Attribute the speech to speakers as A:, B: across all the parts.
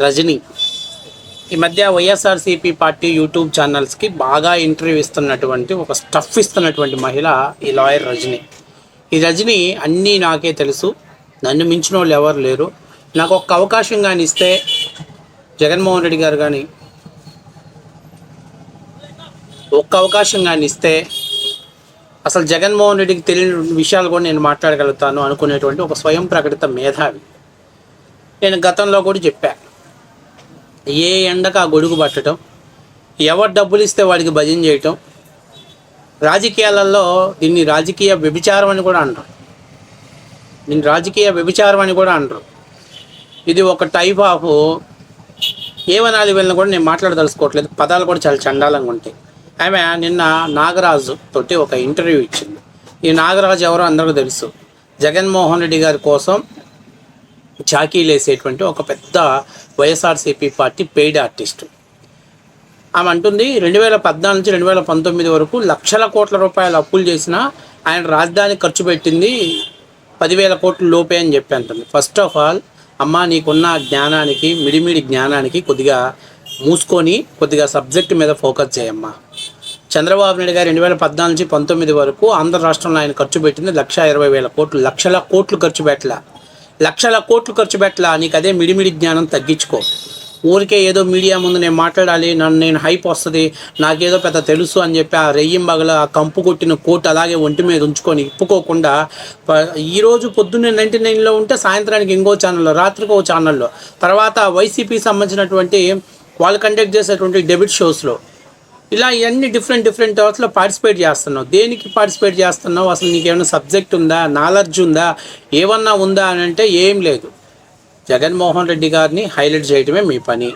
A: రజనీ ఈ మధ్య YSRCP party YouTube ఛానల్స్కి బాగా ఇంటర్వ్యూ ఇస్తున్నటువంటి ఒక స్టఫ్ ఇస్తున్నటువంటి మహిళ ఈ లాయర్ రజనీ. ఈ రజనీ అన్నీ నాకే తెలుసు, నన్ను మించిన వాళ్ళు ఎవరు లేరు, నాకు ఒక్క అవకాశం కానీ ఇస్తే జగన్మోహన్ రెడ్డి గారు కానీ ఒక్క అవకాశం కానీ ఇస్తే అసలు జగన్మోహన్ రెడ్డికి తెలియని విషయాలు కూడా నేను మాట్లాడగలుగుతాను అనుకునేటువంటి ఒక స్వయం ప్రకటిత మేధావి. నేను గతంలో కూడా చెప్పా, ఏ ఎండకు ఆ గొడుగు పట్టడం, ఎవరు డబ్బులు ఇస్తే వాడికి భజన చేయటం, రాజకీయాలలో దీన్ని రాజకీయ వ్యభిచారం అని కూడా అంటారు. ఇది ఒక టైప్ ఆఫ్ ఏమనాలి వీళ్ళని కూడా నేను మాట్లాడదలుచుకోవట్లేదు, పదాలు కూడా చాలా చండాలంగా ఉంటాయి. ఆమె నిన్న నాగరాజు తోటి ఒక ఇంటర్వ్యూ ఇచ్చింది. ఈ నాగరాజు ఎవరో అందరికీ తెలుసు, జగన్మోహన్ రెడ్డి గారి కోసం చాకీలేసేటువంటి ఒక పెద్ద వైఎస్ఆర్సీపీ పార్టీ పెయిడ్ ఆర్టిస్టు. ఆమె అంటుంది 2014 నుంచి 2019 వరకు లక్షల కోట్ల రూపాయలు అప్పులు చేసినా ఆయన రాజధాని ఖర్చు పెట్టింది 10,000 కోట్ల లోపే అని చెప్పి అంటుంది. ఫస్ట్ ఆఫ్ ఆల్ అమ్మ, నీకున్న జ్ఞానానికి మిడిమిడి జ్ఞానానికి కొద్దిగా మూసుకొని కొద్దిగా సబ్జెక్ట్ మీద ఫోకస్ చేయమ్మా. చంద్రబాబు నాయుడు గారు 2014 నుంచి 2019 వరకు ఆంధ్ర రాష్ట్రంలో ఆయన ఖర్చు పెట్టింది 1,20,000 కోట్లు. లక్షల కోట్లు ఖర్చు పెట్టలా. నీకు అదే మిడిమిడి జ్ఞానం తగ్గించుకో. ఊరికే ఏదో మీడియా ముందు నేను మాట్లాడాలి, నేను హైప్ వస్తుంది, నాకేదో పెద్ద తెలుసు అని చెప్పి ఆ రెయ్యింబగల ఆ కంపు కొట్టిన కోట్ అలాగే ఒంటి మీద ఉంచుకొని ఇప్పుకోకుండా ఈరోజు పొద్దున్నే 99లో ఉంటే సాయంత్రానికి ఇంకో ఛానల్లో, రాత్రికి ఓ ఛానల్లో, తర్వాత వైసీపీ సంబంధించినటువంటి వాళ్ళు కండక్ట్ చేసేటువంటి డెబిట్ షోస్లో ఇలా ఇవన్నీ డిఫరెంట్ అవర్స్లో పార్టిసిపేట్ చేస్తున్నావు. దేనికి పార్టిసిపేట్ చేస్తున్నావు? అసలు నీకేమైనా సబ్జెక్ట్ ఉందా, నాలెడ్జ్ ఉందా, ఏమన్నా ఉందా అని అంటే ఏం లేదు. జగన్మోహన్ రెడ్డి గారిని హైలైట్ చేయడమే మీ పని.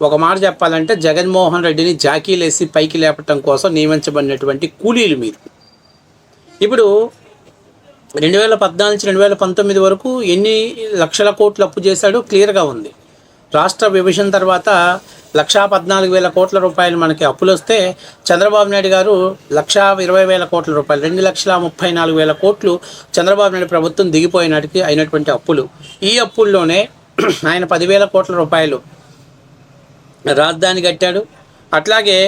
A: ఒక మాట చెప్పాలంటే జగన్మోహన్ రెడ్డిని జాకీలేసి పైకి లేపటం కోసం నియమించబడినటువంటి కూలీలు మీరు. ఇప్పుడు 2014 నుంచి 2019 వరకు ఎన్ని లక్షల కోట్లు అప్పు చేశాడో క్లియర్గా ఉంది. రాష్ట్ర విభజన తర్వాత 1,14,000 కోట్ల రూపాయలు మనకి అప్పులు వస్తే చంద్రబాబు నాయుడు గారు 1,20,000 కోట్ల రూపాయలు, 2,34,000 కోట్లు చంద్రబాబు నాయుడు ప్రభుత్వం దిగిపోయినాటికి అయినటువంటి అప్పులు. ఈ అప్పుల్లోనే ఆయన 10,000 కోట్ల రూపాయలు రాజధాని కట్టాడు. అట్లాగే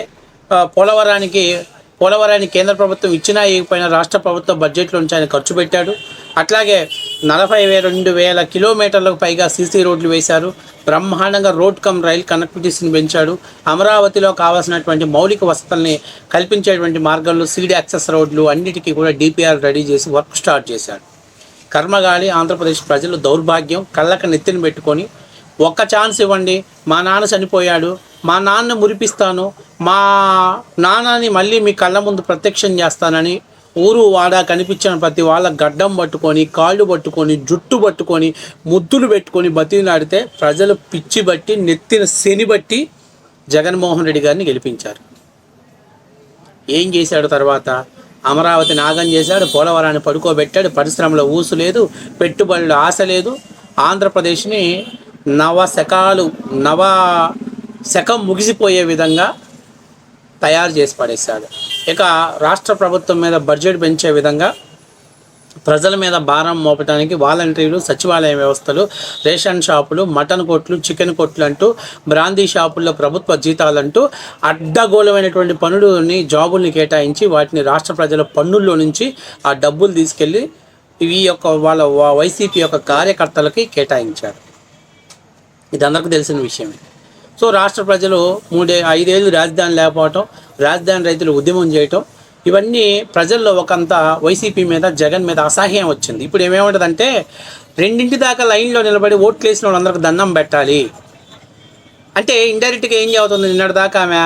A: పోలవరానికి కేంద్ర ప్రభుత్వం ఇచ్చినా ఇవ్వకపోయినా రాష్ట్ర ప్రభుత్వ బడ్జెట్లో నుంచి ఆయన ఖర్చు పెట్టాడు. అట్లాగే 42,000 కిలోమీటర్లకు పైగా సీసీ రోడ్లు వేశారు. బ్రహ్మాండంగా రోడ్ కమ్ రైల్ కనెక్టివిటీస్ని పెంచాడు. అమరావతిలో కావాల్సినటువంటి మౌలిక వసతుల్ని కల్పించేటువంటి మార్గాల్లో సీడ్ యాక్సెస్ రోడ్లు అన్నిటికీ కూడా డిపిఆర్ రెడీ చేసి వర్క్ స్టార్ట్ చేశాడు. కర్మగాలి ఆంధ్రప్రదేశ్ ప్రజలు దౌర్భాగ్యం కళ్ళకు నెత్తిని పెట్టుకొని ఒక్క ఛాన్స్ ఇవ్వండి, మా నాన్న చనిపోయాడు, మా నాన్న మురిపిస్తాను, మా నాన్నని మళ్ళీ మీ కళ్ళ ముందు ప్రత్యక్షం చేస్తానని ఊరు వాడ కనిపించిన ప్రతి వాళ్ళ గడ్డం పట్టుకొని, కాళ్ళు పట్టుకొని, జుట్టు పట్టుకొని, ముద్దులు పెట్టుకొని బతికినాడితే ప్రజలు పిచ్చి బట్టి నెత్తిన శని బట్టి జగన్మోహన్ రెడ్డి గారిని గెలిపించారు. ఏం చేశాడు? తర్వాత అమరావతి నాగం చేశాడు, పోలవరాన్ని పడుకోబెట్టాడు, పరిశ్రమలో ఊసు లేదు, పెట్టుబడుల ఆశ లేదు. ఆంధ్రప్రదేశ్ని శకం ముగిసిపోయే విధంగా తయారు చేసి పడేశాడు. ఇక రాష్ట్ర ప్రభుత్వం మీద బడ్జెట్ పెంచే విధంగా ప్రజల మీద భారం మోపడానికి వాలంటీర్లు, సచివాలయ వ్యవస్థలు, రేషన్ షాపులు, మటన్ కొట్లు, చికెన్ కొట్లు అంటూ, బ్రాందీ షాపుల్లో ప్రభుత్వ జీతాలంటూ అడ్డగోళమైనటువంటి పనులని, జాబుల్ని కేటాయించి వాటిని రాష్ట్ర ప్రజల పన్నుల్లో నుంచి ఆ డబ్బులు తీసుకెళ్ళి వాళ్ళ వైసీపీ యొక్క కార్యకర్తలకి కేటాయించారు. ఇది అందరికీ తెలిసిన విషయమే. సో రాష్ట్ర ప్రజలు 5 ఏళ్ళు రాజధాని లేకపోవటం, రాజధాని రైతులు ఉద్యమం చేయటం, ఇవన్నీ ప్రజల్లో ఒకంత వైసీపీ మీద, జగన్ మీద అసహ్యం వచ్చింది. ఇప్పుడు ఏమేముంటుందంటే 2 దాకా లైన్లో నిలబడి ఓట్లు వేసిన వాళ్ళందరికీ దండం పెట్టాలి అంటే ఇండైరెక్ట్గా ఏం అవుతుంది? నిన్నటిదాకా ఆమె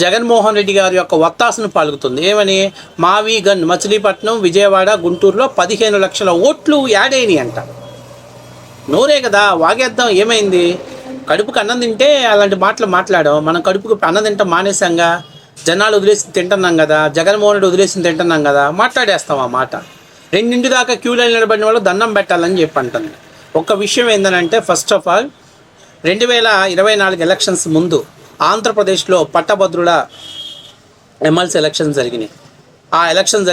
A: జగన్మోహన్ రెడ్డి గారి యొక్క వత్తాసును పలుకుతుంది. ఏమని? మావిగన్, మచిలీపట్నం, విజయవాడ, గుంటూరులో 15 లక్షల ఓట్లు యాడ్ అయినాయి అంట. నోరే కదా, వాగేద్దాం, ఏమైంది? కడుపుకి అన్నం తింటే అలాంటి మాటలు మాట్లాడాం. మనం కడుపుకి అన్నం తింటాం మానేసాంగా, జనాలు వదిలేసి తింటున్నాం కదా, జగన్మోహన్ రెడ్డి వదిలేసి తింటున్నాం కదా, మాట్లాడేస్తాం ఆ మాట. 2 దాకా క్యూ లైన్ నిలబడిన వాళ్ళు దండం పెట్టాలని చెప్పి అంటుంది. ఒక విషయం ఏంటంటే, ఫస్ట్ ఆఫ్ ఆల్ 2024 ఎలక్షన్స్ ముందు ఆంధ్రప్రదేశ్లో పట్టభద్రుల ఎమ్మెల్సీ ఎలక్షన్ జరిగినాయి. ఆ ఎలక్షన్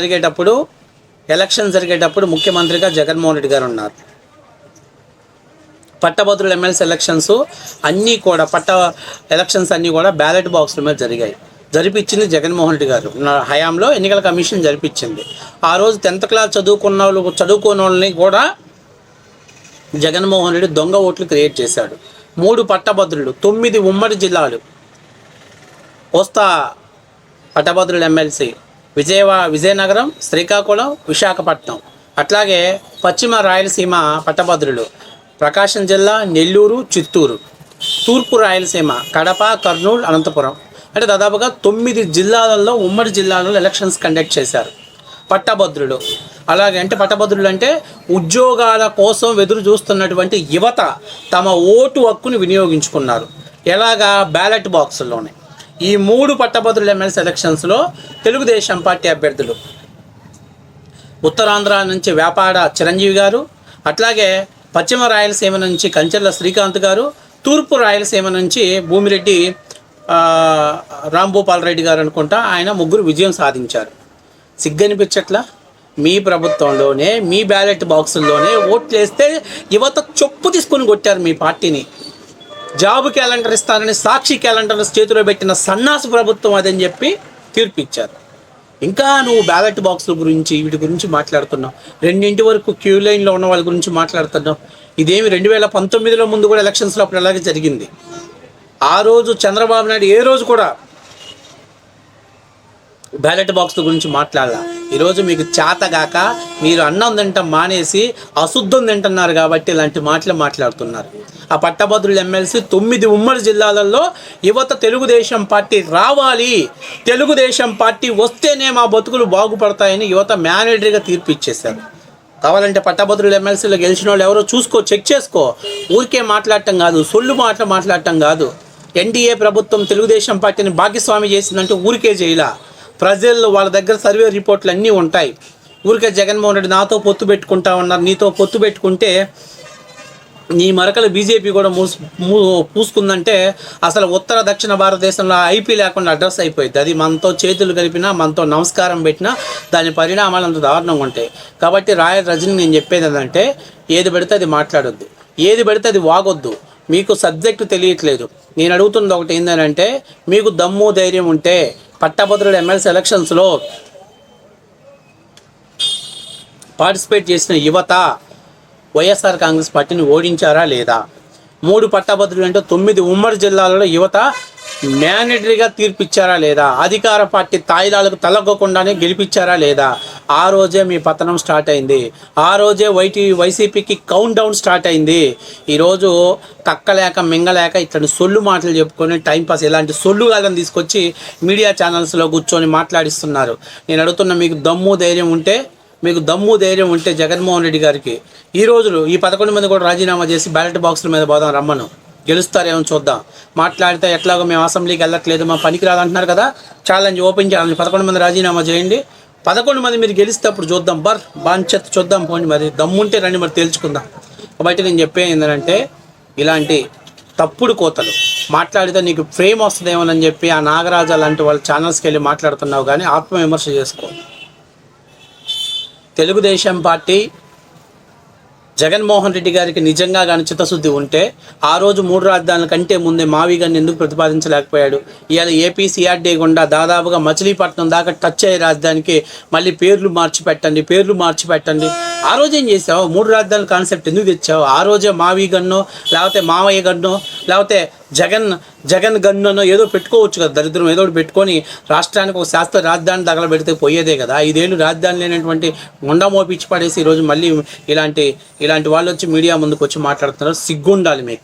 A: జరిగేటప్పుడు ముఖ్యమంత్రిగా జగన్మోహన్ రెడ్డి గారు ఉన్నారు. పట్టభద్రుల ఎమ్మెల్సీ ఎలక్షన్స్ అన్నీ కూడా ఎలక్షన్స్ అన్నీ కూడా బ్యాలెట్ బాక్సుల మీద జరిగాయి. జరిపించింది జగన్మోహన్ రెడ్డి గారు నా హయాంలో ఎన్నికల కమిషన్ జరిపించింది. ఆ రోజు 10th క్లాస్ చదువుకున్న వాళ్ళని కూడా జగన్మోహన్ రెడ్డి దొంగ ఓట్లు క్రియేట్ చేశాడు. 3 పట్టభద్రులు, 9 ఉమ్మడి జిల్లాలు, కోస్తా పట్టభద్రుల ఎమ్మెల్సీ విజయనగరం, శ్రీకాకుళం, విశాఖపట్నం, అట్లాగే పశ్చిమ రాయలసీమ పట్టభద్రులు ప్రకాశం జిల్లా, నెల్లూరు, చిత్తూరు, తూర్పు రాయలసీమ కడప, కర్నూలు, అనంతపురం. అంటే దాదాపుగా 9 జిల్లాలలో ఉమ్మడి జిల్లాలలో ఎలక్షన్స్ కండక్ట్ చేశారు పట్టభద్రులు. అలాగే అంటే పట్టభద్రులు అంటే ఉద్యోగాల కోసం ఎదురు చూస్తున్నటువంటి యువత తమ ఓటు హక్కును వినియోగించుకున్నారు. ఎలాగా? బ్యాలెట్ బాక్సుల్లోనే. ఈ 3 పట్టభద్రుల ఎమ్మెల్సీ ఎలక్షన్స్లో తెలుగుదేశం పార్టీ అభ్యర్థులు ఉత్తరాంధ్ర నుంచి వేపాడ చిరంజీవి గారు, అట్లాగే పశ్చిమ రాయలసీమ నుంచి కంచెర్ల శ్రీకాంత్ గారు, తూర్పు రాయలసీమ నుంచి భూమిరెడ్డి రాంభూపాల్ రెడ్డి గారు అనుకుంటా, ఆయన ముగ్గురు విజయం సాధించారు. సిగ్గనిపించట్లా? మీ ప్రభుత్వంలోనే మీ బ్యాలెట్ బాక్సుల్లోనే ఓట్లు వేస్తే యువత చొప్పు తీసుకుని కొట్టారు మీ పార్టీని. జాబ్ క్యాలెండర్ ఇస్తానని సాక్షి క్యాలెండర్ చేతిలో పెట్టిన సన్నాసి ప్రభుత్వం అదని చెప్పి తీర్పు ఇచ్చారు. ఇంకా నువ్వు బ్యాలెట్ బాక్సుల గురించి వీటి గురించి మాట్లాడుతున్నావు. 2 వరకు క్యూ లైన్లో ఉన్న వాళ్ళ గురించి మాట్లాడుతున్నావు. ఇదేమి 2019లో ముందు కూడా ఎలక్షన్స్లో అప్పుడు అలాగే జరిగింది. ఆ రోజు చంద్రబాబు నాయుడు ఏ రోజు కూడా బ్యాలెట్ బాక్స్ గురించి మాట్లాడాల. ఈరోజు మీకు చేతగాక మీరు అన్నం తింటాం మానేసి అశుద్ధం తింటున్నారు కాబట్టి ఇలాంటి మాటలు మాట్లాడుతున్నారు. ఆ పట్టభద్రుల ఎమ్మెల్సీ 9 ఉమ్మడి జిల్లాలలో యువత తెలుగుదేశం పార్టీ రావాలి, తెలుగుదేశం పార్టీ వస్తేనే మా బతుకులు బాగుపడతాయని యువత మేనేటరీగా తీర్పు ఇచ్చేశారు. కావాలంటే పట్టభద్రుల ఎమ్మెల్సీలో గెలిచిన వాళ్ళు ఎవరో చూసుకో, చెక్ చేసుకో. ఊరికే మాట్లాడటం కాదు, సొల్లు మాట్లాడటం కాదు. ఎన్డీఏ ప్రభుత్వం తెలుగుదేశం పార్టీని భాగస్వామి చేసిందంటే ఊరికే చేయలా. ప్రజల్లో వాళ్ళ దగ్గర సర్వే రిపోర్ట్లు అన్నీ ఉంటాయి. ఊరికే జగన్మోహన్ రెడ్డి నాతో పొత్తు పెట్టుకుంటా ఉన్నారు, నీతో పొత్తు పెట్టుకుంటే నీ మరకలు బీజేపీ కూడా పూసుకుందంటే అసలు ఉత్తర దక్షిణ భారతదేశంలో ఐపీ లేకుండా అడ్రస్ అయిపోయింది. అది మనతో చేతులు కలిపినా, మనతో నమస్కారం పెట్టినా దాని పరిణామాలు అంత దారుణంగా ఉంటాయి. కాబట్టి రజని నేను చెప్పేది ఏంటంటే, ఏది పెడితే అది మాట్లాడొద్దు, ఏది పెడితే అది వాగొద్దు. మీకు సబ్జెక్టు తెలియట్లేదు. నేను అడుగుతున్నది ఒకటి ఏంటంటే, మీకు దమ్ము ధైర్యం ఉంటే పట్టభద్రుల ఎమ్మెల్సీ ఎలక్షన్స్లో పార్టిసిపేట్ చేసిన యువత వైఎస్ఆర్ కాంగ్రెస్ పార్టీని ఓడించారా లేదా? 3 పట్టభద్రులు అంటే 9 ఉమ్మడి జిల్లాలలో యువత మేనేటరీగా తీర్పిచ్చారా లేదా? అధికార పార్టీ తాయిలాలకు తలగకుండానే గెలిపించారా లేదా? ఆ రోజే మీ పతనం స్టార్ట్ అయింది. ఆ రోజే వైసీపీకి కౌంట్ డౌన్ స్టార్ట్ అయింది. ఈరోజు కక్కలేక మింగలేక ఇట్లాంటి సొల్లు మాటలు చెప్పుకొని టైంపాస్ ఇలాంటి సొల్లు గాళ్ళని తీసుకొచ్చి మీడియా ఛానల్స్లో కూర్చొని మాట్లాడిస్తున్నారు. నేను అడుగుతున్న, మీకు దమ్ము ధైర్యం ఉంటే జగన్మోహన్ రెడ్డి గారికి ఈ 11 మంది కూడా రాజీనామా చేసి బ్యాలెట్ బాక్సుల మీద పోదాం, రమ్మను, గెలుస్తారేమో చూద్దాం. మాట్లాడితే ఎట్లాగో మేము అసెంబ్లీకి వెళ్ళట్లేదు, మా పనికి రాదంటున్నారు కదా, ఛాలెంజ్ ఓపెన్ చేయాలని 11 మంది రాజీనామా చేయండి. 11 మంది మీరు గెలిస్తే అప్పుడు చూద్దాం, బాంచెత్ చూద్దాం, పోండి, మరి దమ్ముంటే రండి, మరి తేల్చుకుందాం. కాబట్టి నేను చెప్పేది ఏంటంటే, ఇలాంటి తప్పుడు కోతలు మాట్లాడితే నీకు ఫ్రేమ్ వస్తుందేమోనని చెప్పి ఆ నాగరాజు లాంటి వాళ్ళ ఛానల్స్కి వెళ్ళి మాట్లాడుతున్నావు. కానీ ఆత్మవిమర్శ చేసుకో. తెలుగుదేశం పార్టీ జగన్మోహన్ రెడ్డి గారికి నిజంగా కానీ చిత్తశుద్ధి ఉంటే ఆ రోజు 3 రాజధానుల కంటే ముందే మావి గారిని ఎందుకు ప్రతిపాదించలేకపోయాడు? ఇవాళ ఏపీ సిఆర్డీ గుండా దాదాపుగా మచిలీపట్నం దాకా టచ్ అయ్యే రాజధానికి మళ్ళీ పేర్లు మార్చి పెట్టండి. ఆ రోజు ఏం చేసావు? 3 రాజధానుల కాన్సెప్ట్ ఎందుకు తెచ్చావు? ఆ రోజే మావి గన్నో, లేకపోతే మావయ్య గన్నో, లేకపోతే జగన్ గన్నో ఏదో పెట్టుకోవచ్చు కదా. దరిద్రం ఏదో పెట్టుకొని రాష్ట్రానికి ఒక శాస్త్ర రాజధాని తగలబెడితే పోయేదే కదా. 5 ఏళ్ళు రాజధాని లేనటువంటి గుండా మోపించి పడేసి ఈరోజు మళ్ళీ ఇలాంటి వాళ్ళు వచ్చి మీడియా ముందుకు వచ్చి మాట్లాడుతున్నారు. సిగ్గుండాలి మీకు.